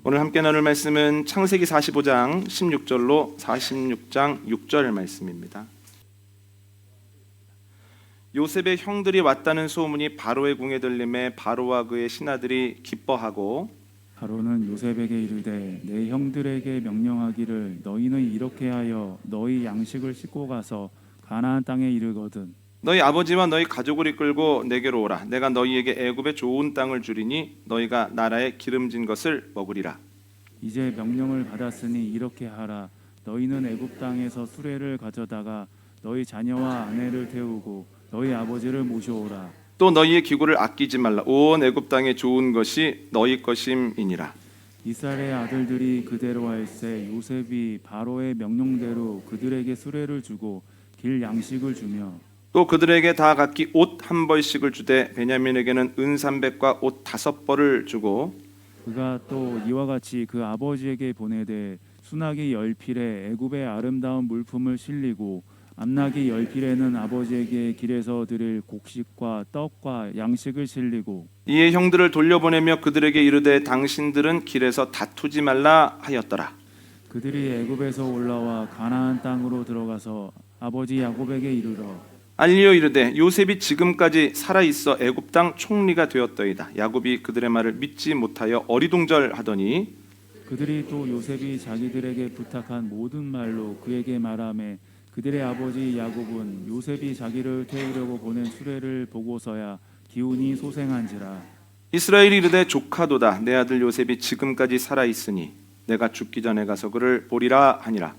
오늘 함께 나눌 말씀은 창세기 45장 16절로 46장 6절 말씀입니다. 요셉의 형들이 왔다는 소문이 바로의 궁에 들림에 바로와 그의 신하들이 기뻐하고, 바로는 요셉에게 이르되 내 형들에게 명령하기를 너희는 이렇게 하여 너희 양식을 싣고 가서 가나안 땅에 이르거든 너희 아버지와 너희 가족을 이끌고 내게로 오라. 내가 너희에게 애굽의 좋은 땅을 주리니 너희가 나라에 기름진 것을 먹으리라. 이제 명령을 받았으니 이렇게 하라. 너희는 애굽 땅에서 수레를 가져다가 너희 자녀와 아내를 태우고 너희 아버지를 모셔오라. 또 너희의 기구를 아끼지 말라. 온 애굽 땅에 좋은 것이 너희 것임이니라. 이스라엘의 아들들이 그대로 할세. 요셉이 바로의 명령대로 그들에게 수레를 주고 길 양식을 주며 또 그들에게 다 각기 옷 한 벌씩을 주되 베냐민에게는 은 300과 옷 5벌을 주고, 그가 또 이와 같이 그 아버지에게 보내되 순하기 10필에 애굽의 아름다운 물품을 실리고 암나기 10필에는 아버지에게 길에서 드릴 곡식과 떡과 양식을 실리고, 이에 형들을 돌려보내며 그들에게 이르되 당신들은 길에서 다투지 말라 하였더라. 그들이 애굽에서 올라와 가나안 땅으로 들어가서 아버지 야곱에게 이르러 알리오 이르되 요셉이 지금까지 살아 있어 애굽 땅 총리가 되었더이다. 야곱이 그들의 말을 믿지 못하여 어리둥절하더니, 그들이 또 요셉이 자기들에게 부탁한 모든 말로 그에게 말하매 그들의 아버지 야곱은 요셉이 자기를 태우려고 보낸 수레를 보고서야 기운이 소생한지라. 이스라엘이 이르되 조카도다. 내 아들 요셉이 지금까지 살아 있으니 내가 죽기 전에 가서 그를 보리라 하니라.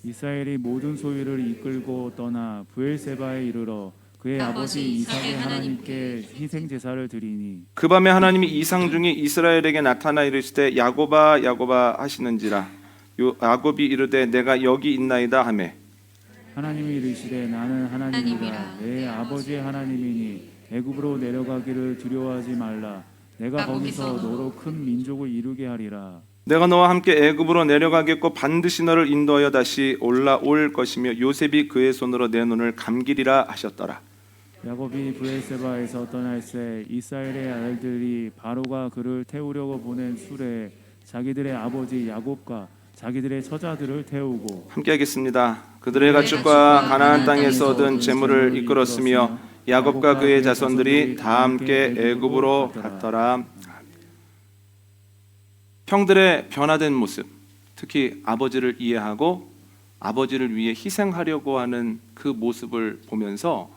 이스라엘이 모든 소유를 이끌고 떠나 브엘세바에 이르러 그의 아버지 이삭의 하나님께 희생 제사를 드리니, 그 밤에 하나님이 이상 중에 이스라엘에게 나타나 이르시되 야곱아 야곱아 하시는지라. 야곱이 이르되 내가 여기 있나이다 하매, 하나님이 이르시되 나는 하나님이라. 내 아버지의 하나님이니 애굽으로 내려가기를 두려워하지 말라. 내가 거기서 너로 큰 민족을 이루게 하리라. 내가 너와 함께 애굽으로 내려가겠고 반드시 너를 인도하여 다시 올라올 것이며 요셉이 그의 손으로 내 눈을 감기리라 하셨더라. 야곱이 브엘세바에서 떠날새 이스라엘의 아들들이 바로가 그를 태우려고 보낸 수레에 자기들의 아버지 야곱과 자기들의 처자들을 태우고, 함께 하겠습니다. 그들의 가축과 가나안 땅에서 얻은 재물을 이끌었으며 야곱과 그의 자손들이 다 함께 애굽으로 갔더라. 형들의 변화된 모습, 특히 아버지를 이해하고 아버지를 위해 희생하려고 하는 그 모습을 보면서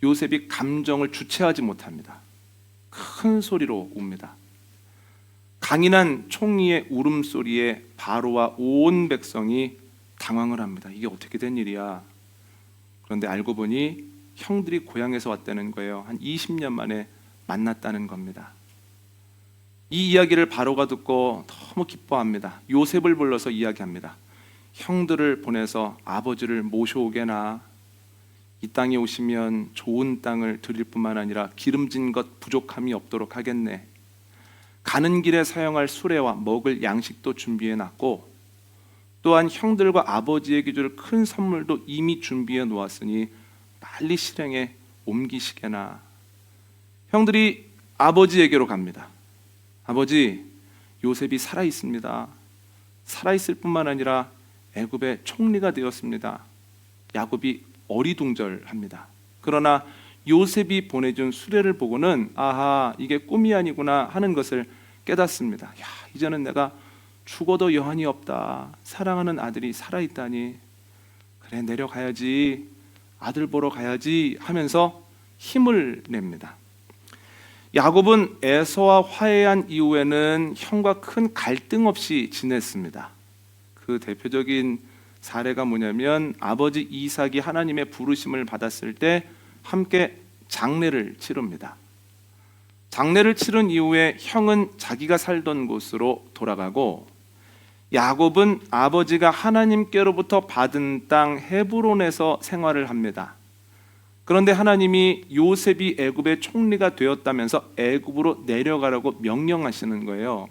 요셉이 감정을 주체하지 못합니다. 큰 소리로 웁니다. 강인한 총리의 울음소리에 바로와 온 백성이 당황을 합니다. 이게 어떻게 된 일이야? 그런데 알고 보니 형들이 고향에서 왔다는 거예요. 한 20년 만에 만났다는 겁니다. 이 이야기를 바로가 듣고 너무 기뻐합니다. 요셉을 불러서 이야기합니다. 형들을 보내서 아버지를 모셔오게나. 이 땅에 오시면 좋은 땅을 드릴 뿐만 아니라 기름진 것 부족함이 없도록 하겠네. 가는 길에 사용할 수레와 먹을 양식도 준비해 놨고, 또한 형들과 아버지에게 줄 큰 선물도 이미 준비해 놓았으니 빨리 실행에 옮기시게나. 형들이 아버지에게로 갑니다. 아버지, 요셉이 살아 있습니다. 살아 있을 뿐만 아니라 애굽의 총리가 되었습니다. 야곱이 어리둥절합니다. 그러나 요셉이 보내준 수레를 보고는 아하, 이게 꿈이 아니구나 하는 것을 깨닫습니다. 야, 이제는 내가 죽어도 여한이 없다. 사랑하는 아들이 살아있다니. 그래, 내려가야지. 아들 보러 가야지 하면서 힘을 냅니다. 야곱은 에서와 화해한 이후에는 형과 큰 갈등 없이 지냈습니다. 그 대표적인 사례가 뭐냐면 아버지 이삭이 하나님의 부르심을 받았을 때 함께 장례를 치릅니다. 장례를 치른 이후에 형은 자기가 살던 곳으로 돌아가고, 야곱은 아버지가 하나님께로부터 받은 땅 헤브론에서 생활을 합니다. 그런데 하나님이 요셉이 애굽의 총리가 되었다면서 애굽으로 내려가라고 명령하시는 거예요.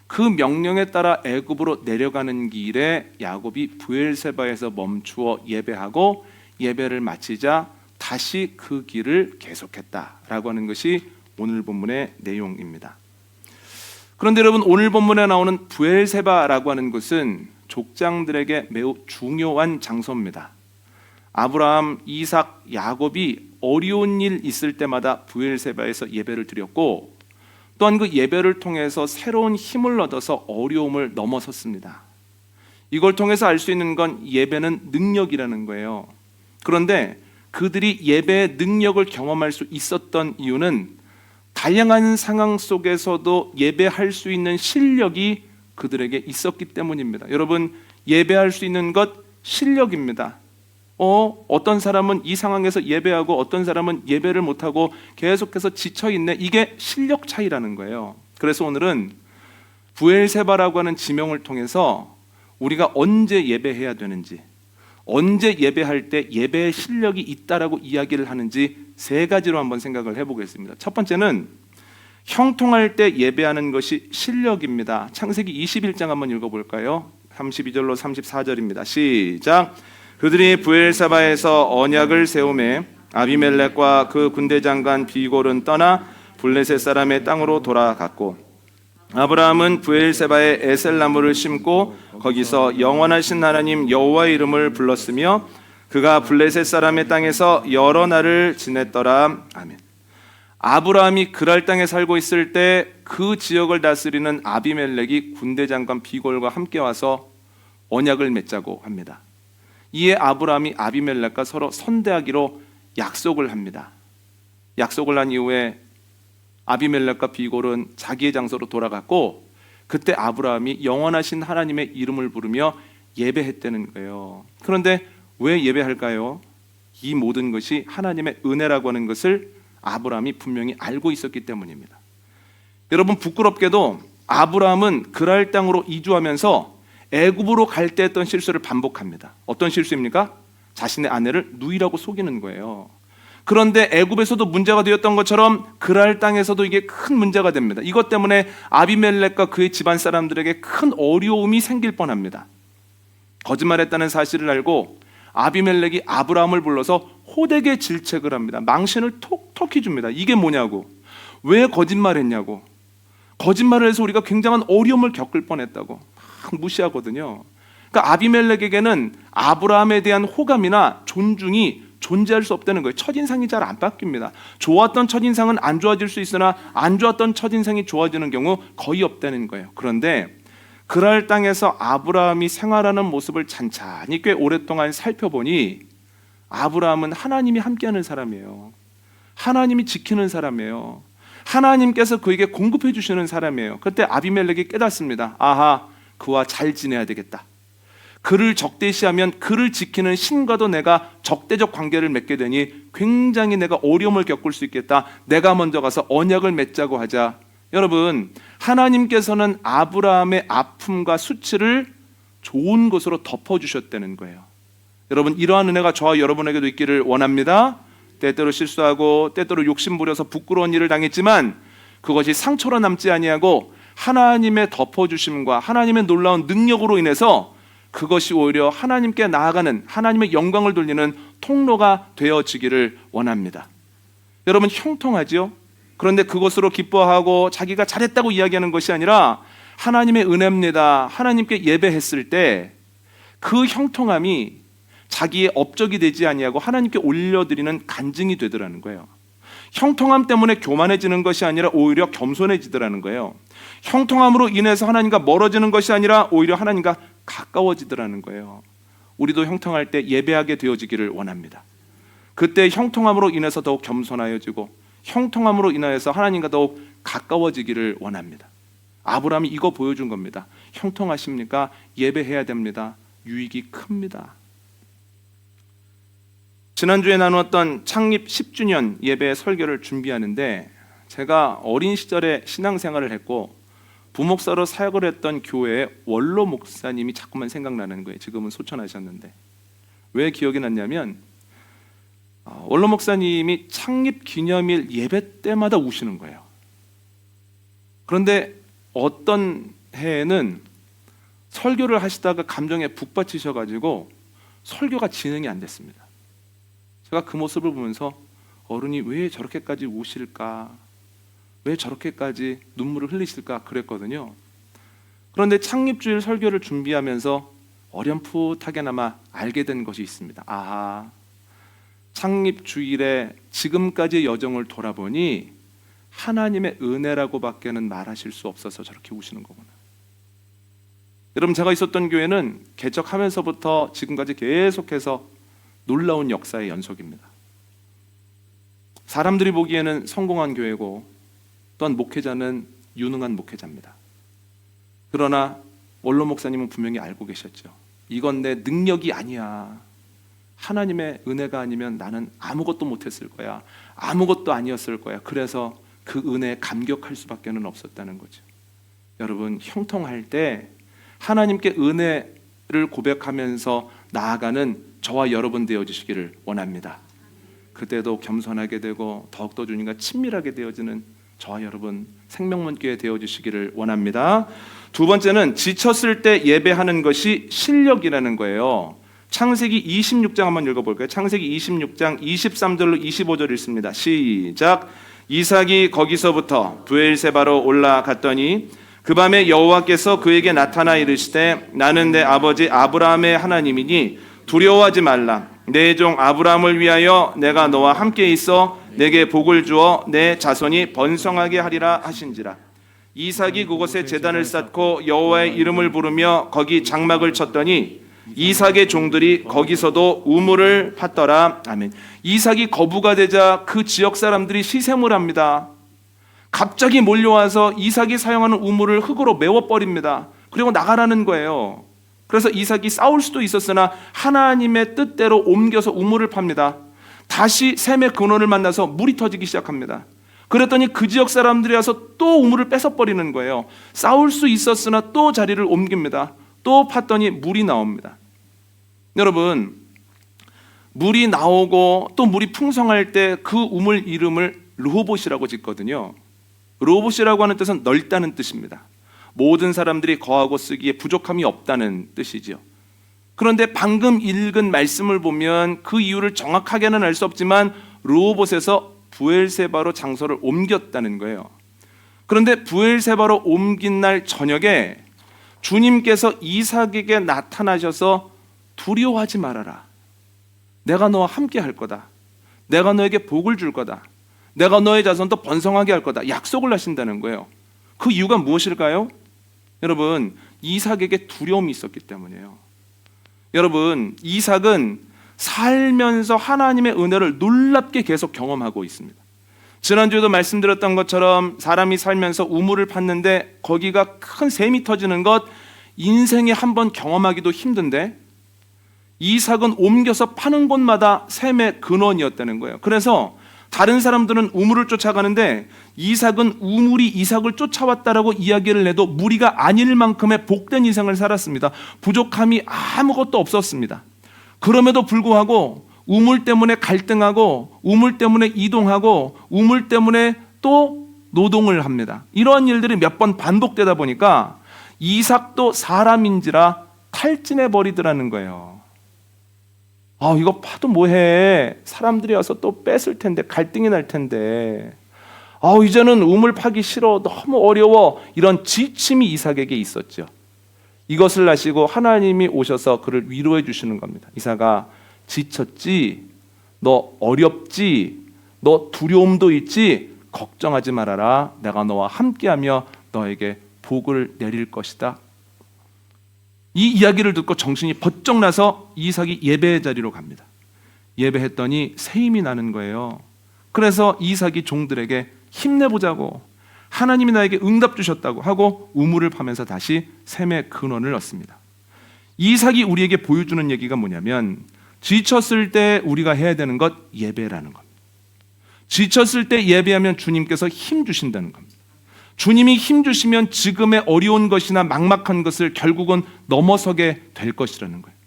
그 명령에 따라 애굽으로 내려가는 길에 야곱이 브엘세바에서 멈추어 예배하고 예배를 마치자 다시 그 길을 계속했다라고 하는 것이 오늘 본문의 내용입니다. 그런데 여러분, 오늘 본문에 나오는 브엘세바라고 하는 것은 족장들에게 매우 중요한 장소입니다. 아브라함, 이삭, 야곱이 어려운 일 있을 때마다 브엘세바에서 예배를 드렸고, 또한 그 예배를 통해서 새로운 힘을 얻어서 어려움을 넘어섰습니다. 이걸 통해서 알 수 있는 건 예배는 능력이라는 거예요. 그런데 그들이 예배의 능력을 경험할 수 있었던 이유는 다양한 상황 속에서도 예배할 수 있는 실력이 그들에게 있었기 때문입니다. 여러분, 예배할 수 있는 것 실력입니다. 어떤 사람은 이 상황에서 예배하고 어떤 사람은 예배를 못하고 계속해서 지쳐있네. 이게 실력 차이라는 거예요. 그래서 오늘은 브엘세바라고 하는 지명을 통해서 우리가 언제 예배해야 되는지, 언제 예배할 때 예배의 실력이 있다라고 이야기를 하는지 세 가지로 한번 생각을 해보겠습니다. 첫 번째는 형통할 때 예배하는 것이 실력입니다. 창세기 21장 한번 읽어볼까요? 32절로 34절입니다. 시작. 그들이 브엘세바에서 언약을 세우매 아비멜렉과 그 군대 장관 비골은 떠나 블레셋 사람의 땅으로 돌아갔고, 아브라함은 브엘세바에 에셀나무를 심고 거기서 영원하신 하나님 여호와의 이름을 불렀으며 그가 블레셋 사람의 땅에서 여러 날을 지냈더라. 아멘. 아브라함이 그랄 땅에 살고 있을 때 그 지역을 다스리는 아비멜렉이 군대 장관 비골과 함께 와서 언약을 맺자고 합니다. 이에 아브라함이 아비멜렉과 서로 선대하기로 약속을 합니다. 약속을 한 이후에 아비멜렉과 비골은 자기의 장소로 돌아갔고, 그때 아브라함이 영원하신 하나님의 이름을 부르며 예배했다는 거예요. 그런데 왜 예배할까요? 이 모든 것이 하나님의 은혜라고 하는 것을 아브라함이 분명히 알고 있었기 때문입니다. 여러분, 부끄럽게도 아브라함은 그랄 땅으로 이주하면서 애굽으로 갈 때 했던 실수를 반복합니다. 어떤 실수입니까? 자신의 아내를 누이라고 속이는 거예요. 그런데 애굽에서도 문제가 되었던 것처럼 그랄 땅에서도 이게 큰 문제가 됩니다. 이것 때문에 아비멜렉과 그의 집안 사람들에게 큰 어려움이 생길 뻔합니다. 거짓말했다는 사실을 알고 아비멜렉이 아브라함을 불러서 호되게 질책을 합니다. 망신을 톡톡히 줍니다. 이게 뭐냐고, 왜 거짓말했냐고, 거짓말을 해서 우리가 굉장한 어려움을 겪을 뻔했다고 막 무시하거든요. 그러니까 아비멜렉에게는 아브라함에 대한 호감이나 존중이 존재할 수 없다는 거예요. 첫인상이 잘 안 바뀝니다. 좋았던 첫인상은 안 좋아질 수 있으나 안 좋았던 첫인상이 좋아지는 경우 거의 없다는 거예요. 그런데 그랄 땅에서 아브라함이 생활하는 모습을 찬찬히 꽤 오랫동안 살펴보니 아브라함은 하나님이 함께하는 사람이에요. 하나님이 지키는 사람이에요. 하나님께서 그에게 공급해 주시는 사람이에요. 그때 아비멜렉이 깨닫습니다. 아하, 그와 잘 지내야 되겠다. 그를 적대시하면 그를 지키는 신과도 내가 적대적 관계를 맺게 되니 굉장히 내가 어려움을 겪을 수 있겠다. 내가 먼저 가서 언약을 맺자고 하자. 여러분, 하나님께서는 아브라함의 아픔과 수치를 좋은 것으로 덮어주셨다는 거예요. 여러분, 이러한 은혜가 저와 여러분에게도 있기를 원합니다. 때때로 실수하고 때때로 욕심부려서 부끄러운 일을 당했지만 그것이 상처로 남지 아니하고 하나님의 덮어주심과 하나님의 놀라운 능력으로 인해서 그것이 오히려 하나님께 나아가는, 하나님의 영광을 돌리는 통로가 되어지기를 원합니다. 여러분, 형통하지요? 그런데 그것으로 기뻐하고 자기가 잘했다고 이야기하는 것이 아니라 하나님의 은혜입니다. 하나님께 예배했을 때 그 형통함이 자기의 업적이 되지 아니하고 하나님께 올려드리는 간증이 되더라는 거예요. 형통함 때문에 교만해지는 것이 아니라 오히려 겸손해지더라는 거예요. 형통함으로 인해서 하나님과 멀어지는 것이 아니라 오히려 하나님과 가까워지더라는 거예요. 우리도 형통할 때 예배하게 되어지기를 원합니다. 그때 형통함으로 인해서 더욱 겸손하여지고 형통함으로 인하여서 하나님과 더욱 가까워지기를 원합니다. 아브라함이 이거 보여준 겁니다. 형통하십니까? 예배해야 됩니다. 유익이 큽니다. 지난주에 나누었던 창립 10주년 예배 설교를 준비하는데 제가 어린 시절에 신앙생활을 했고 부목사로 사역을 했던 교회의 원로 목사님이 자꾸만 생각나는 거예요. 지금은 소천하셨는데. 왜 기억이 났냐면 원로 목사님이 창립 기념일 예배 때마다 우시는 거예요. 그런데 어떤 해에는 설교를 하시다가 감정에 북받치셔가지고 설교가 진행이 안 됐습니다. 제가 그 모습을 보면서 어른이 왜 저렇게까지 우실까? 왜 저렇게까지 눈물을 흘리실까 그랬거든요. 그런데 창립주일 설교를 준비하면서 어렴풋하게나마 알게 된 것이 있습니다. 아하, 창립주일의 지금까지의 여정을 돌아보니 하나님의 은혜라고밖에는 말하실 수 없어서 저렇게 우시는 거구나. 여러분, 제가 있었던 교회는 개척하면서부터 지금까지 계속해서 놀라운 역사의 연속입니다. 사람들이 보기에는 성공한 교회고 또한 목회자는 유능한 목회자입니다. 그러나 원로 목사님은 분명히 알고 계셨죠. 이건 내 능력이 아니야. 하나님의 은혜가 아니면 나는 아무것도 못했을 거야. 아무것도 아니었을 거야. 그래서 그 은혜에 감격할 수밖에는 없었다는 거죠. 여러분, 형통할 때 하나님께 은혜를 고백하면서 나아가는 저와 여러분 되어주시기를 원합니다. 그때도 겸손하게 되고 더욱더 주님과 친밀하게 되어지는 저와 여러분 생명문교회 되어주시기를 원합니다. 두 번째는 지쳤을 때 예배하는 것이 실력이라는 거예요. 창세기 26장 한번 읽어볼까요? 창세기 26장 23절로 25절 읽습니다. 시작. 이삭이 거기서부터 브엘세바로 올라갔더니 그 밤에 여호와께서 그에게 나타나 이르시되 나는 내 아버지 아브라함의 하나님이니 두려워하지 말라. 내 종 아브라함을 위하여 내가 너와 함께 있어 내게 복을 주어 내 자손이 번성하게 하리라 하신지라. 이삭이 그곳에 제단을 쌓고 여호와의 이름을 부르며 거기 장막을 쳤더니 이삭의 종들이 거기서도 우물을 팠더라. 아멘. 이삭이 거부가 되자 그 지역 사람들이 시샘을 합니다. 갑자기 몰려와서 이삭이 사용하는 우물을 흙으로 메워버립니다. 그리고 나가라는 거예요. 그래서 이삭이 싸울 수도 있었으나 하나님의 뜻대로 옮겨서 우물을 팝니다. 다시 샘의 근원을 만나서 물이 터지기 시작합니다. 그랬더니 그 지역 사람들이 와서 또 우물을 뺏어버리는 거예요. 싸울 수 있었으나 또 자리를 옮깁니다. 또 팠더니 물이 나옵니다. 여러분, 물이 나오고 또 물이 풍성할 때 그 우물 이름을 르호봇이라고 짓거든요. 르호봇이라고 하는 뜻은 넓다는 뜻입니다. 모든 사람들이 거하고 쓰기에 부족함이 없다는 뜻이죠. 그런데 방금 읽은 말씀을 보면 그 이유를 정확하게는 알 수 없지만 르호봇에서 브엘세바로 장소를 옮겼다는 거예요. 그런데 브엘세바로 옮긴 날 저녁에 주님께서 이삭에게 나타나셔서 두려워하지 말아라. 내가 너와 함께 할 거다. 내가 너에게 복을 줄 거다. 내가 너의 자손도 번성하게 할 거다. 약속을 하신다는 거예요. 그 이유가 무엇일까요? 여러분, 이삭에게 두려움이 있었기 때문이에요. 여러분, 이삭은 살면서 하나님의 은혜를 놀랍게 계속 경험하고 있습니다. 지난주에도 말씀드렸던 것처럼 사람이 살면서 우물을 팠는데 거기가 큰 샘이 터지는 것 인생에 한 번 경험하기도 힘든데 이삭은 옮겨서 파는 곳마다 샘의 근원이었다는 거예요. 그래서 다른 사람들은 우물을 쫓아가는데 이삭은 우물이 이삭을 쫓아왔다라고 이야기를 해도 무리가 아닐 만큼의 복된 인생을 살았습니다. 부족함이 아무것도 없었습니다. 그럼에도 불구하고 우물 때문에 갈등하고 우물 때문에 이동하고 우물 때문에 또 노동을 합니다. 이러한 일들이 몇 번 반복되다 보니까 이삭도 사람인지라 탈진해 버리더라는 거예요. 이거 파도 뭐해. 사람들이 와서 또 뺏을 텐데 갈등이 날 텐데 이제는 우물 파기 싫어. 너무 어려워. 이런 지침이 이삭에게 있었죠. 이것을 아시고 하나님이 오셔서 그를 위로해 주시는 겁니다. 이삭아, 지쳤지? 너 어렵지? 너 두려움도 있지? 걱정하지 말아라. 내가 너와 함께하며 너에게 복을 내릴 것이다. 이 이야기를 듣고 정신이 번쩍 나서 이삭이 예배의 자리로 갑니다. 예배했더니 새 힘이 나는 거예요. 그래서 이삭이 종들에게 힘내보자고, 하나님이 나에게 응답 주셨다고 하고 우물을 파면서 다시 샘의 근원을 얻습니다. 이삭이 우리에게 보여주는 얘기가 뭐냐면 지쳤을 때 우리가 해야 되는 것 예배라는 겁니다. 지쳤을 때 예배하면 주님께서 힘 주신다는 겁니다. 주님이 힘 주시면 지금의 어려운 것이나 막막한 것을 결국은 넘어서게 될 것이라는 거예요.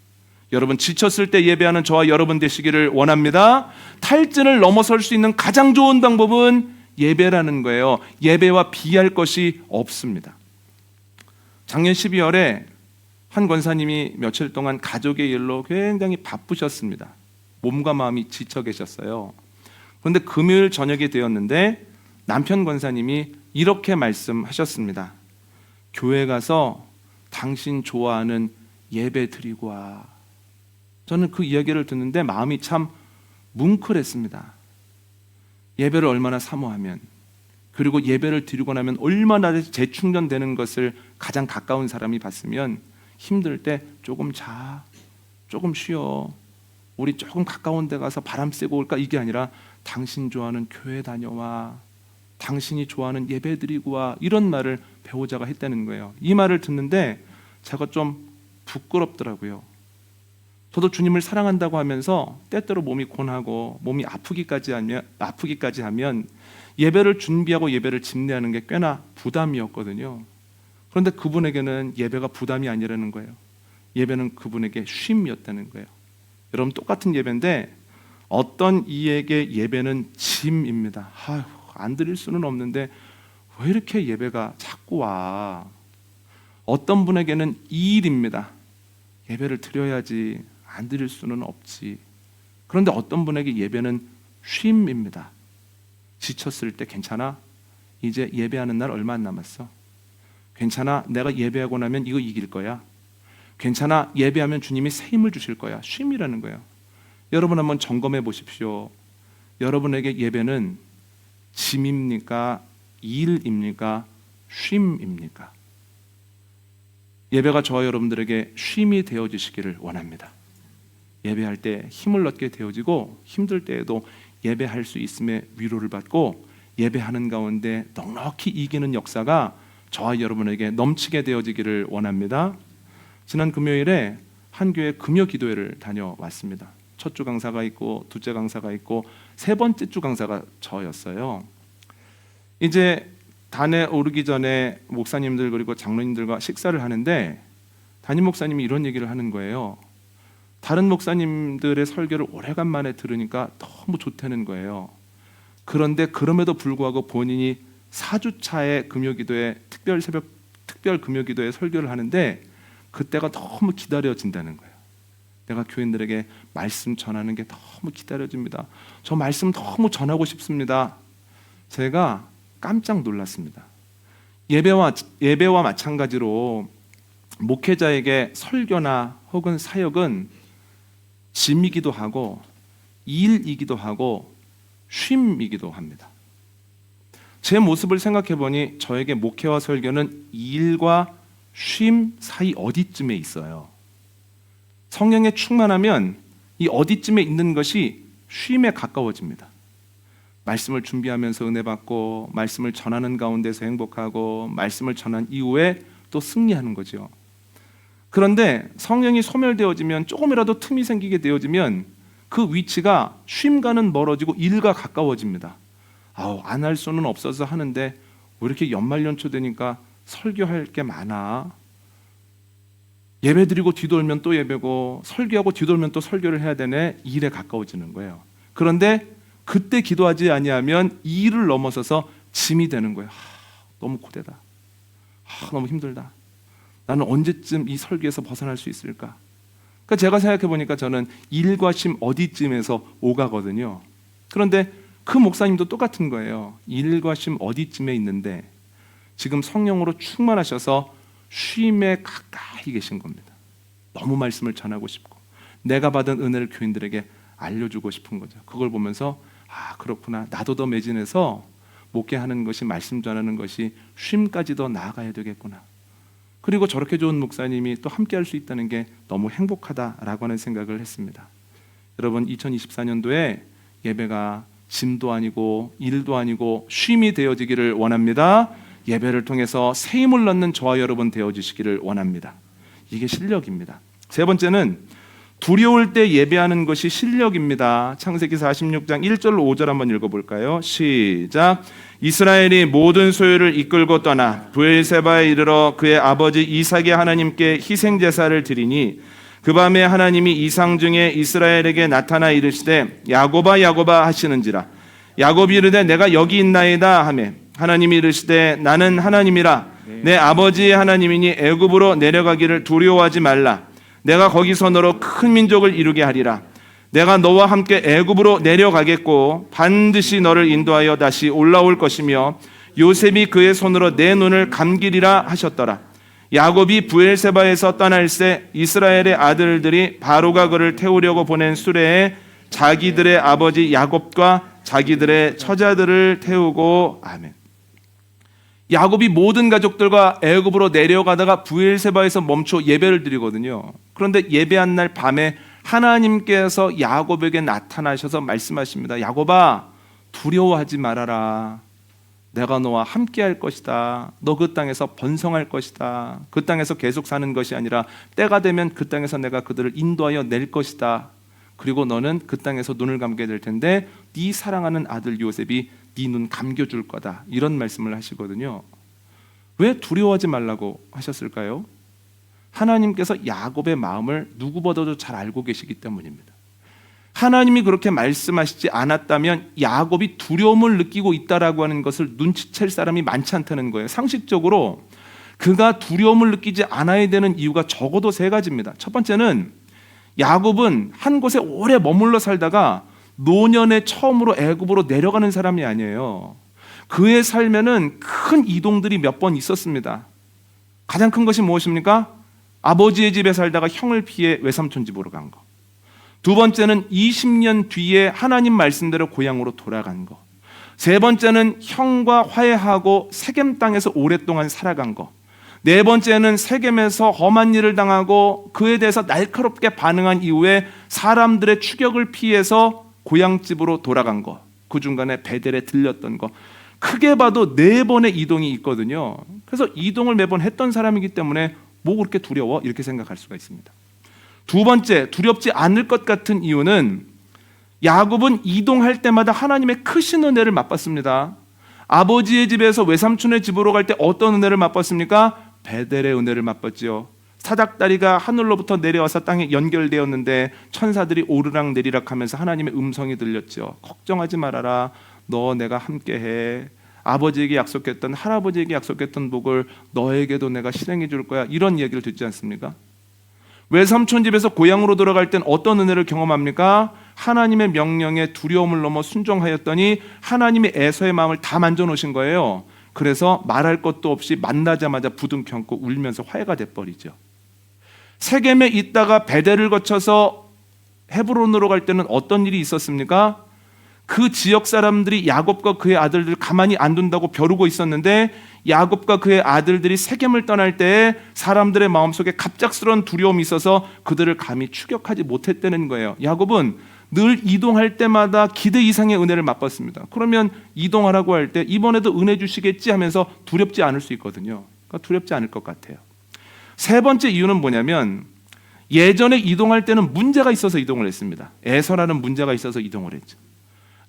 여러분, 지쳤을 때 예배하는 저와 여러분 되시기를 원합니다. 탈진을 넘어설 수 있는 가장 좋은 방법은 예배라는 거예요. 예배와 비할 것이 없습니다. 작년 12월에 한 권사님이 며칠 동안 가족의 일로 굉장히 바쁘셨습니다. 몸과 마음이 지쳐 계셨어요. 그런데 금요일 저녁이 되었는데 남편 권사님이 이렇게 말씀하셨습니다. 교회 가서 당신 좋아하는 예배 드리고 와. 저는 그 이야기를 듣는데 마음이 참 뭉클했습니다. 예배를 얼마나 사모하면, 그리고 예배를 드리고 나면 얼마나 재충전되는 것을 가장 가까운 사람이 봤으면 힘들 때 조금 자, 조금 쉬어, 우리 조금 가까운 데 가서 바람 쐬고 올까, 이게 아니라 당신 좋아하는 교회 다녀와, 당신이 좋아하는 예배 드리고 와, 이런 말을 배우자가 했다는 거예요. 이 말을 듣는데 제가 좀 부끄럽더라고요. 저도 주님을 사랑한다고 하면서 때때로 몸이 고나고 몸이 아프기까지 하면 예배를 준비하고 예배를 집례하는 게 꽤나 부담이었거든요. 그런데 그분에게는 예배가 부담이 아니라는 거예요. 예배는 그분에게 쉼이었다는 거예요. 여러분, 똑같은 예배인데 어떤 이에게 예배는 짐입니다. 아휴, 안 드릴 수는 없는데 왜 이렇게 예배가 자꾸 와. 어떤 분에게는 일입니다. 예배를 드려야지, 안 드릴 수는 없지. 그런데 어떤 분에게 예배는 쉼입니다. 지쳤을 때 괜찮아? 이제 예배하는 날 얼마 안 남았어. 괜찮아? 내가 예배하고 나면 이거 이길 거야. 괜찮아? 예배하면 주님이 새 힘을 주실 거야. 쉼이라는 거예요. 여러분 한번 점검해 보십시오. 여러분에게 예배는 짐입니까? 일입니까? 쉼입니까? 예배가 저와 여러분들에게 쉼이 되어지시기를 원합니다. 예배할 때 힘을 얻게 되어지고 힘들 때에도 예배할 수 있음에 위로를 받고 예배하는 가운데 넉넉히 이기는 역사가 저와 여러분에게 넘치게 되어지기를 원합니다. 지난 금요일에 한 교회 금요 기도회를 다녀왔습니다. 첫 주 강사가 있고 둘째 강사가 있고 세 번째 주 강사가 저였어요. 이제 단에 오르기 전에 목사님들 그리고 장로님들과 식사를 하는데 담임 목사님이 이런 얘기를 하는 거예요. 다른 목사님들의 설교를 오래간만에 들으니까 너무 좋다는 거예요. 그런데 그럼에도 불구하고 본인이 4주차의 금요기도에 특별 금요기도에 설교를 하는데 그때가 너무 기다려진다는 거예요. 내가 교인들에게 말씀 전하는 게 너무 기다려집니다. 저 말씀 너무 전하고 싶습니다. 제가 깜짝 놀랐습니다. 예배와 마찬가지로 목회자에게 설교나 혹은 사역은 짐이기도 하고 일이기도 하고 쉼이기도 합니다. 제 모습을 생각해 보니 저에게 목회와 설교는 일과 쉼 사이 어디쯤에 있어요. 성령에 충만하면 이 어디쯤에 있는 것이 쉼에 가까워집니다. 말씀을 준비하면서 은혜 받고 말씀을 전하는 가운데서 행복하고 말씀을 전한 이후에 또 승리하는 거죠. 그런데 성령이 소멸되어지면 조금이라도 틈이 생기게 되어지면 그 위치가 쉼과는 멀어지고 일과 가까워집니다. 안 할 수는 없어서 하는데 왜 이렇게 연말연초 되니까 설교할 게 많아. 예배드리고 뒤돌면 또 예배고 설교하고 뒤돌면 또 설교를 해야 되네. 일에 가까워지는 거예요. 그런데 그때 기도하지 아니하면 일을 넘어서서 짐이 되는 거예요. 너무 고되다. 너무 힘들다. 나는 언제쯤 이 설교에서 벗어날 수 있을까? 그러니까 제가 생각해 보니까 저는 일과 쉼 어디쯤에서 오가거든요. 그런데 그 목사님도 똑같은 거예요. 일과 쉼 어디쯤에 있는데 지금 성령으로 충만하셔서 쉼에 가까이 계신 겁니다. 너무 말씀을 전하고 싶고 내가 받은 은혜를 교인들에게 알려주고 싶은 거죠. 그걸 보면서 그렇구나. 나도 더 매진해서 목회하는 것이 말씀 전하는 것이 쉼까지 더 나아가야 되겠구나. 그리고 저렇게 좋은 목사님이 또 함께 할 수 있다는 게 너무 행복하다라고 하는 생각을 했습니다. 여러분 2024년도에 예배가 짐도 아니고 일도 아니고 쉼이 되어지기를 원합니다. 예배를 통해서 새 힘을 얻는 저와 여러분 되어주시기를 원합니다. 이게 실력입니다. 세 번째는 두려울 때 예배하는 것이 실력입니다. 창세기 46장 1절 5절 한번 읽어볼까요? 시작. 이스라엘이 모든 소유를 이끌고 떠나 브엘세바에 이르러 그의 아버지 이삭의 하나님께 희생제사를 드리니 그 밤에 하나님이 이상 중에 이스라엘에게 나타나 이르시되 야곱아 야곱아 하시는지라. 야곱이 이르되 내가 여기 있나이다 하매 하나님이 이르시되 나는 하나님이라. 내 아버지의 하나님이니 애굽으로 내려가기를 두려워하지 말라. 내가 거기서 너로 큰 민족을 이루게 하리라. 내가 너와 함께 애굽으로 내려가겠고 반드시 너를 인도하여 다시 올라올 것이며 요셉이 그의 손으로 내 눈을 감기리라 하셨더라. 야곱이 브엘세바에서 떠날새 이스라엘의 아들들이 바로가 그를 태우려고 보낸 수레에 자기들의 아버지 야곱과 자기들의 처자들을 태우고. 아멘. 야곱이 모든 가족들과 애굽으로 내려가다가 브엘세바에서 멈춰 예배를 드리거든요. 그런데 예배한 날 밤에 하나님께서 야곱에게 나타나셔서 말씀하십니다. 야곱아, 두려워하지 말아라. 내가 너와 함께 할 것이다. 너 그 땅에서 번성할 것이다. 그 땅에서 계속 사는 것이 아니라 때가 되면 그 땅에서 내가 그들을 인도하여 낼 것이다. 그리고 너는 그 땅에서 눈을 감게 될 텐데 네 사랑하는 아들 요셉이 네 눈 감겨줄 거다. 이런 말씀을 하시거든요. 왜 두려워하지 말라고 하셨을까요? 하나님께서 야곱의 마음을 누구보다도 잘 알고 계시기 때문입니다. 하나님이 그렇게 말씀하시지 않았다면 야곱이 두려움을 느끼고 있다라고 하는 것을 눈치챌 사람이 많지 않다는 거예요. 상식적으로 그가 두려움을 느끼지 않아야 되는 이유가 적어도 세 가지입니다. 첫 번째는 야곱은 한 곳에 오래 머물러 살다가 노년에 처음으로 애굽으로 내려가는 사람이 아니에요. 그의 삶에는 큰 이동들이 몇 번 있었습니다. 가장 큰 것이 무엇입니까? 아버지의 집에 살다가 형을 피해 외삼촌 집으로 간 거. 두 번째는 20년 뒤에 하나님 말씀대로 고향으로 돌아간 거. 세 번째는 형과 화해하고 세겜 땅에서 오랫동안 살아간 거. 네 번째는 세겜에서 험한 일을 당하고 그에 대해서 날카롭게 반응한 이후에 사람들의 추격을 피해서 고향집으로 돌아간 거. 그 중간에 베델에 들렸던 거. 크게 봐도 4번의 이동이 있거든요. 그래서 이동을 매번 했던 사람이기 때문에 뭐 그렇게 두려워? 이렇게 생각할 수가 있습니다. 두 번째, 두렵지 않을 것 같은 이유는 야곱은 이동할 때마다 하나님의 크신 은혜를 맛봤습니다. 아버지의 집에서 외삼촌의 집으로 갈 때 어떤 은혜를 맛봤습니까? 베델의 은혜를 맛봤지요. 사닥다리가 하늘로부터 내려와서 땅에 연결되었는데 천사들이 오르락 내리락 하면서 하나님의 음성이 들렸죠. 걱정하지 말아라. 너 내가 함께해. 아버지에게 약속했던, 할아버지에게 약속했던 복을 너에게도 내가 실행해 줄 거야. 이런 이야기를 듣지 않습니까? 외삼촌 집에서 고향으로 돌아갈 땐 어떤 은혜를 경험합니까? 하나님의 명령에 두려움을 넘어 순종하였더니 하나님의 에서의 마음을 다 만져놓으신 거예요. 그래서 말할 것도 없이 만나자마자 부둥 켜고 울면서 화해가 돼버리죠. 세겜에 있다가 베델을 거쳐서 헤브론으로 갈 때는 어떤 일이 있었습니까? 그 지역 사람들이 야곱과 그의 아들들 가만히 안 둔다고 벼르고 있었는데 야곱과 그의 아들들이 세겜을 떠날 때 사람들의 마음속에 갑작스러운 두려움이 있어서 그들을 감히 추격하지 못했다는 거예요. 야곱은 늘 이동할 때마다 기대 이상의 은혜를 맛봤습니다. 그러면 이동하라고 할 때 이번에도 은혜 주시겠지 하면서 두렵지 않을 수 있거든요. 그러니까 두렵지 않을 것 같아요. 세 번째 이유는 뭐냐면 예전에 이동할 때는 문제가 있어서 이동을 했습니다. 에서라는 문제가 있어서 이동을 했죠.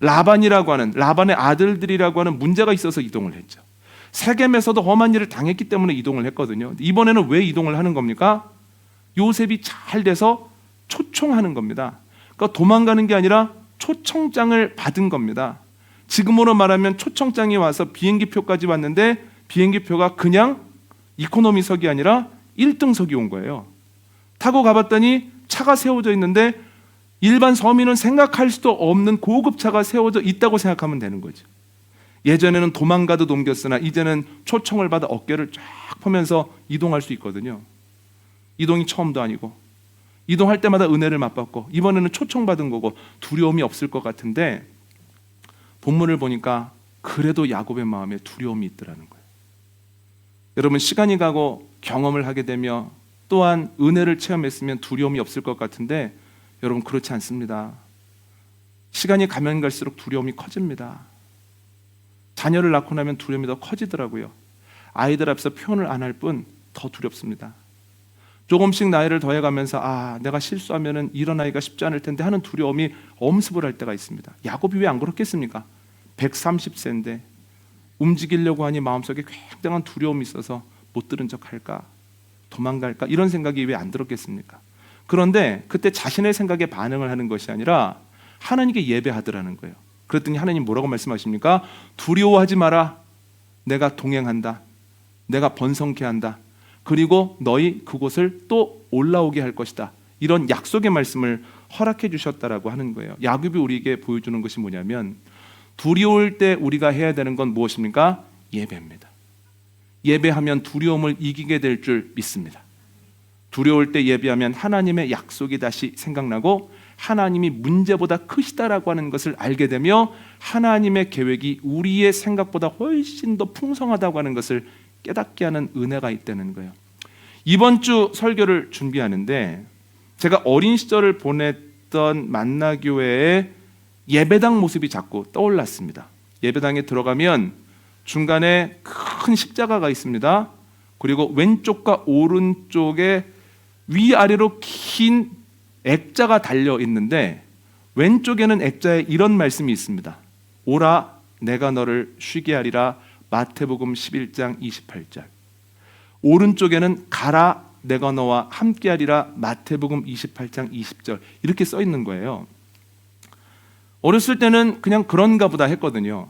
라반이라고 하는, 라반의 아들들이라고 하는 문제가 있어서 이동을 했죠. 세겜에서도 험한 일을 당했기 때문에 이동을 했거든요. 이번에는 왜 이동을 하는 겁니까? 요셉이 잘 돼서 초청하는 겁니다. 그러니까 도망가는 게 아니라 초청장을 받은 겁니다. 지금으로 말하면 초청장이 와서 비행기표까지 왔는데 비행기표가 그냥 이코노미석이 아니라 1등석이 온 거예요. 타고 가봤더니 차가 세워져 있는데 일반 서민은 생각할 수도 없는 고급 차가 세워져 있다고 생각하면 되는 거죠. 예전에는 도망가도 옮겼으나 이제는 초청을 받아 어깨를 쫙 펴면서 이동할 수 있거든요. 이동이 처음도 아니고 이동할 때마다 은혜를 맛봤고 이번에는 초청받은 거고 두려움이 없을 것 같은데 본문을 보니까 그래도 야곱의 마음에 두려움이 있더라는 거예요. 여러분, 시간이 가고 경험을 하게 되며 또한 은혜를 체험했으면 두려움이 없을 것 같은데 여러분, 그렇지 않습니다. 시간이 가면 갈수록 두려움이 커집니다. 자녀를 낳고 나면 두려움이 더 커지더라고요. 아이들 앞에서 표현을 안 할 뿐 더 두렵습니다. 조금씩 나이를 더해가면서 내가 실수하면 일어나기가 쉽지 않을 텐데 하는 두려움이 엄습을 할 때가 있습니다. 야곱이 왜 안 그렇겠습니까? 130세인데 움직이려고 하니 마음속에 굉장한 두려움이 있어서 못 들은 척 할까? 도망갈까? 이런 생각이 왜 안 들었겠습니까? 그런데 그때 자신의 생각에 반응을 하는 것이 아니라 하나님께 예배하더라는 거예요. 그랬더니 하나님 뭐라고 말씀하십니까? 두려워하지 마라. 내가 동행한다. 내가 번성케 한다. 그리고 너희 그곳을 또 올라오게 할 것이다. 이런 약속의 말씀을 허락해 주셨다라고 하는 거예요. 야곱이 우리에게 보여주는 것이 뭐냐면 두려울 때 우리가 해야 되는 건 무엇입니까? 예배입니다. 예배하면 두려움을 이기게 될 줄 믿습니다. 두려울 때 예배하면 하나님의 약속이 다시 생각나고 하나님이 문제보다 크시다라고 하는 것을 알게 되며 하나님의 계획이 우리의 생각보다 훨씬 더 풍성하다고 하는 것을 깨닫게 하는 은혜가 있다는 거예요. 이번 주 설교를 준비하는데 제가 어린 시절을 보냈던 만나교회의 예배당 모습이 자꾸 떠올랐습니다. 예배당에 들어가면 중간에 큰 십자가가 있습니다. 그리고 왼쪽과 오른쪽에 위아래로 긴 액자가 달려 있는데 왼쪽에는 액자에 이런 말씀이 있습니다. 오라 내가 너를 쉬게 하리라. 마태복음 11장 28절. 오른쪽에는 가라 내가 너와 함께 하리라. 마태복음 28장 20절. 이렇게 써 있는 거예요. 어렸을 때는 그냥 그런가 보다 했거든요.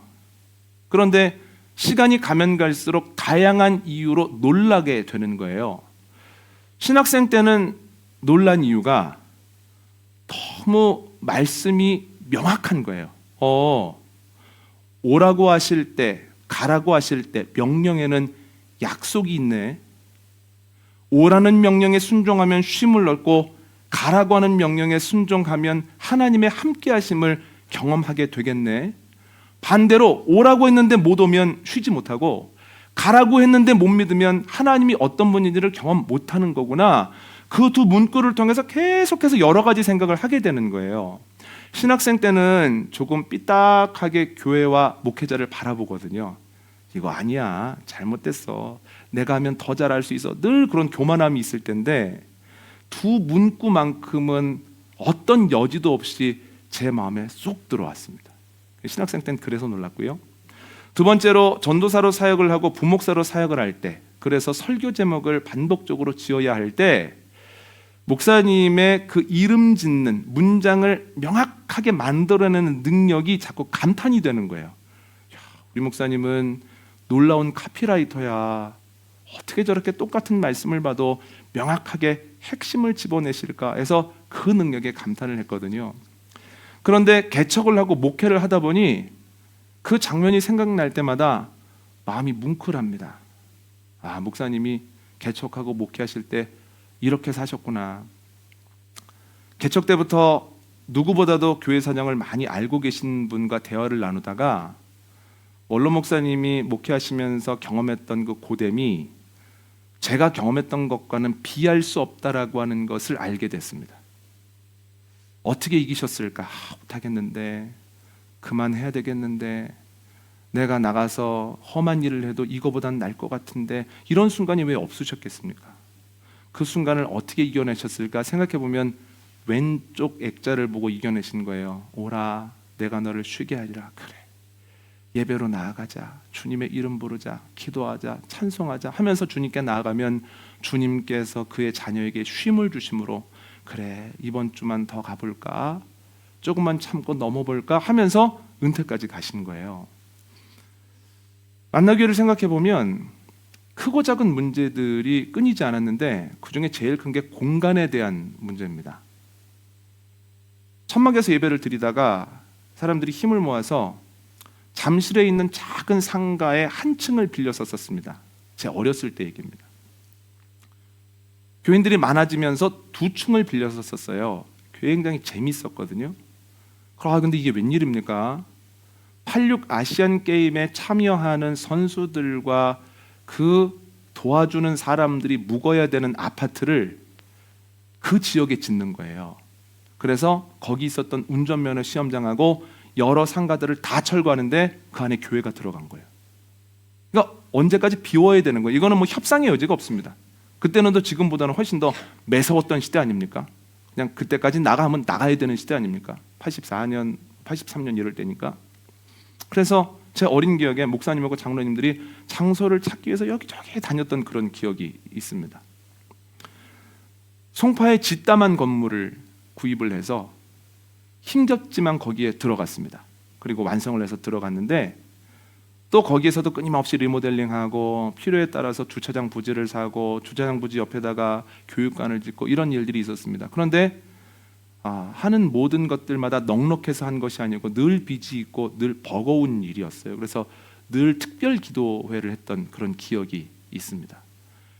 그런데 시간이 가면 갈수록 다양한 이유로 놀라게 되는 거예요. 신학생 때는 놀란 이유가 너무 말씀이 명확한 거예요. 오라고 하실 때, 가라고 하실 때 명령에는 약속이 있네. 오라는 명령에 순종하면 쉼을 얻고 가라고 하는 명령에 순종하면 하나님의 함께 하심을 경험하게 되겠네. 반대로 오라고 했는데 못 오면 쉬지 못하고 가라고 했는데 못 믿으면 하나님이 어떤 분인지를 경험 못하는 거구나. 그 두 문구를 통해서 계속해서 여러 가지 생각을 하게 되는 거예요. 신학생 때는 조금 삐딱하게 교회와 목회자를 바라보거든요. 이거 아니야, 잘못됐어, 내가 하면 더 잘할 수 있어, 늘 그런 교만함이 있을 텐데 두 문구만큼은 어떤 여지도 없이 제 마음에 쏙 들어왔습니다. 신학생 때는 그래서 놀랐고요. 두 번째로 전도사로 사역을 하고 부목사로 사역을 할 때, 그래서 설교 제목을 반복적으로 지어야 할 때 목사님의 그 이름 짓는 문장을 명확하게 만들어내는 능력이 자꾸 감탄이 되는 거예요. 야, 우리 목사님은 놀라운 카피라이터야. 어떻게 저렇게 똑같은 말씀을 봐도 명확하게 핵심을 집어내실까 해서 그 능력에 감탄을 했거든요. 그런데 개척을 하고 목회를 하다 보니 그 장면이 생각날 때마다 마음이 뭉클합니다. 아, 목사님이 개척하고 목회하실 때 이렇게 사셨구나. 개척 때부터 누구보다도 교회 사정을 많이 알고 계신 분과 대화를 나누다가 원로 목사님이 목회하시면서 경험했던 그 고됨이 제가 경험했던 것과는 비할 수 없다라고 하는 것을 알게 됐습니다. 어떻게 이기셨을까? 못하겠는데, 그만해야 되겠는데, 내가 나가서 험한 일을 해도 이거보단 나을 것 같은데, 이런 순간이 왜 없으셨겠습니까? 그 순간을 어떻게 이겨내셨을까 생각해보면 왼쪽 액자를 보고 이겨내신 거예요. 오라 내가 너를 쉬게 하리라. 그래, 예배로 나아가자, 주님의 이름 부르자, 기도하자, 찬송하자 하면서 주님께 나아가면 주님께서 그의 자녀에게 쉼을 주심으로 그래, 이번 주만 더 가볼까, 조금만 참고 넘어볼까 하면서 은퇴까지 가신 거예요. 만나교회를 생각해보면 크고 작은 문제들이 끊이지 않았는데 그중에 제일 큰 게 공간에 대한 문제입니다. 천막에서 예배를 드리다가 사람들이 힘을 모아서 잠실에 있는 작은 상가의 한 층을 빌려서 썼습니다. 제 어렸을 때 얘기입니다. 교인들이 많아지면서 두 층을 빌려서 썼어요. 굉장히 재밌었거든요. 근데 이게 웬일입니까? 86 아시안 게임에 참여하는 선수들과 그 도와주는 사람들이 묵어야 되는 아파트를 그 지역에 짓는 거예요. 그래서 거기 있었던 운전면허 시험장하고 여러 상가들을 다 철거하는데 그 안에 교회가 들어간 거예요. 그러니까 언제까지 비워야 되는 거예요. 이거는 뭐 협상의 여지가 없습니다. 그때는 더 지금보다는 훨씬 더 매서웠던 시대 아닙니까? 그냥 그때까지 나가면 나가야 되는 시대 아닙니까? 84년, 83년 이럴 때니까. 그래서 제 어린 기억에 목사님하고 장로님들이 장소를 찾기 위해서 여기저기 다녔던 그런 기억이 있습니다. 송파에 짓담한 건물을 구입을 해서 힘겹지만 거기에 들어갔습니다. 그리고 완성을 해서 들어갔는데 또 거기에서도 끊임없이 리모델링하고 필요에 따라서 주차장 부지를 사고 주차장 부지 옆에다가 교육관을 짓고 이런 일들이 있었습니다. 그런데 하는 모든 것들마다 넉넉해서 한 것이 아니고 늘 빚이 있고 늘 버거운 일이었어요. 그래서 늘 특별 기도회를 했던 그런 기억이 있습니다.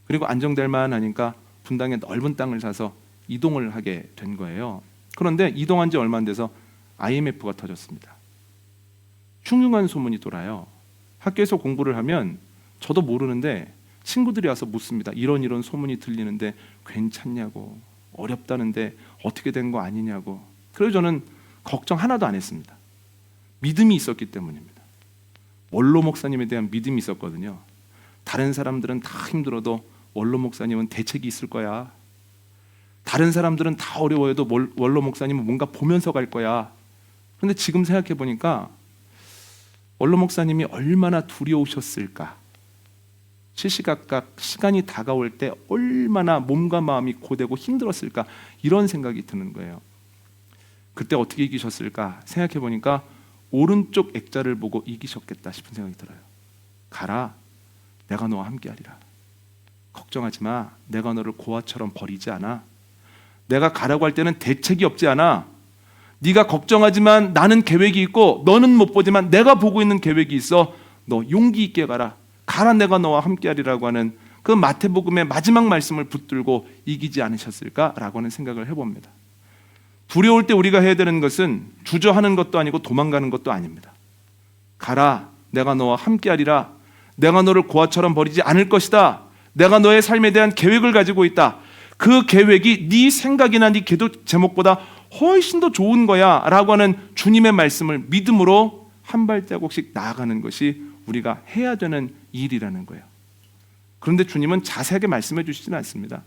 그리고 안정될 만하니까 분당에 넓은 땅을 사서 이동을 하게 된 거예요. 그런데 이동한 지 얼마 안 돼서 IMF가 터졌습니다. 흉흉한 소문이 돌아요. 학교에서 공부를 하면 저도 모르는데 친구들이 와서 묻습니다. 이런 소문이 들리는데 괜찮냐고, 어렵다는데 어떻게 된 거 아니냐고. 그래서 저는 걱정 하나도 안 했습니다. 믿음이 있었기 때문입니다. 원로 목사님에 대한 믿음이 있었거든요. 다른 사람들은 다 힘들어도 원로 목사님은 대책이 있을 거야. 다른 사람들은 다 어려워해도 원로 목사님은 뭔가 보면서 갈 거야. 그런데 지금 생각해 보니까 원로 목사님이 얼마나 두려우셨을까. 시시각각 시간이 다가올 때 얼마나 몸과 마음이 고되고 힘들었을까, 이런 생각이 드는 거예요. 그때 어떻게 이기셨을까 생각해 보니까 오른쪽 액자를 보고 이기셨겠다 싶은 생각이 들어요. 가라, 내가 너와 함께하리라. 걱정하지 마, 내가 너를 고아처럼 버리지 않아. 내가 가라고 할 때는 대책이 없지 않아. 네가 걱정하지만 나는 계획이 있고 너는 못 보지만 내가 보고 있는 계획이 있어. 너 용기 있게 가라. 가라, 내가 너와 함께하리라고 하는 그 마태복음의 마지막 말씀을 붙들고 이기지 않으셨을까라고 하는 생각을 해봅니다. 두려울 때 우리가 해야 되는 것은 주저하는 것도 아니고 도망가는 것도 아닙니다. 가라, 내가 너와 함께하리라. 내가 너를 고아처럼 버리지 않을 것이다. 내가 너의 삶에 대한 계획을 가지고 있다. 그 계획이 네 생각이나 네 기도 제목보다 훨씬 더 좋은 거야 라고 하는 주님의 말씀을 믿음으로 한 발자국씩 나아가는 것이 우리가 해야 되는 일이라는 거예요. 그런데 주님은 자세하게 말씀해 주시지는 않습니다.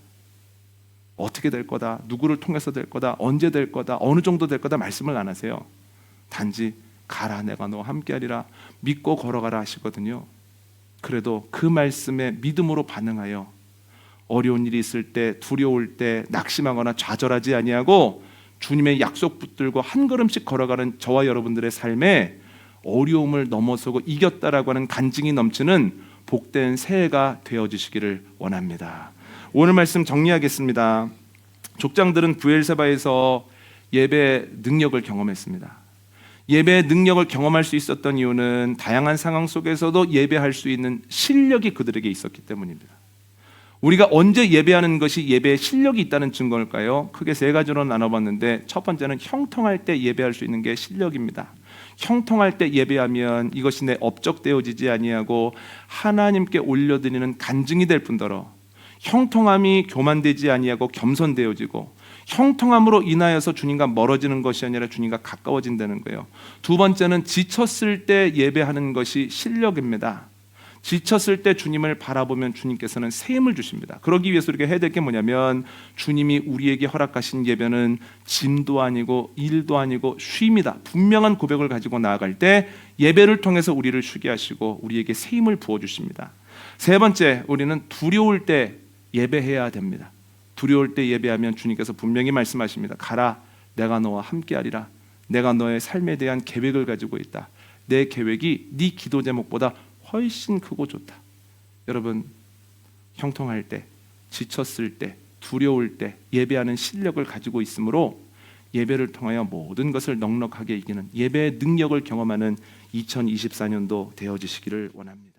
어떻게 될 거다, 누구를 통해서 될 거다, 언제 될 거다, 어느 정도 될 거다 말씀을 안 하세요. 단지 가라, 내가 너와 함께하리라, 믿고 걸어가라 하시거든요. 그래도 그 말씀에 믿음으로 반응하여 어려운 일이 있을 때, 두려울 때 낙심하거나 좌절하지 아니하고 주님의 약속 붙들고 한 걸음씩 걸어가는 저와 여러분들의 삶에 어려움을 넘어서고 이겼다라고 하는 간증이 넘치는 복된 새해가 되어주시기를 원합니다. 오늘 말씀 정리하겠습니다. 족장들은 브엘세바에서 예배 능력을 경험했습니다. 예배의 능력을 경험할 수 있었던 이유는 다양한 상황 속에서도 예배할 수 있는 실력이 그들에게 있었기 때문입니다. 우리가 언제 예배하는 것이 예배의 실력이 있다는 증거일까요? 크게 세 가지로 나눠봤는데, 첫 번째는 형통할 때 예배할 수 있는 게 실력입니다. 형통할 때 예배하면 이것이 내 업적되어지지 아니하고 하나님께 올려드리는 간증이 될 뿐더러 형통함이 교만되지 아니하고 겸손되어지고, 형통함으로 인하여서 주님과 멀어지는 것이 아니라 주님과 가까워진다는 거예요. 두 번째는 지쳤을 때 예배하는 것이 실력입니다. 지쳤을 때 주님을 바라보면 주님께서는 새 힘을 주십니다. 그러기 위해서 우리가 해야 될 게 뭐냐면, 주님이 우리에게 허락하신 예배는 짐도 아니고 일도 아니고 쉼이다. 분명한 고백을 가지고 나아갈 때 예배를 통해서 우리를 쉬게 하시고 우리에게 새 힘을 부어주십니다. 세 번째, 우리는 두려울 때 예배해야 됩니다. 두려울 때 예배하면 주님께서 분명히 말씀하십니다. 가라, 내가 너와 함께하리라. 내가 너의 삶에 대한 계획을 가지고 있다. 내 계획이 네 기도 제목보다 훨씬 크고 좋다. 여러분, 형통할 때, 지쳤을 때, 두려울 때 예배하는 실력을 가지고 있으므로 예배를 통하여 모든 것을 넉넉하게 이기는 예배의 능력을 경험하는 2024년도 되어지시기를 원합니다.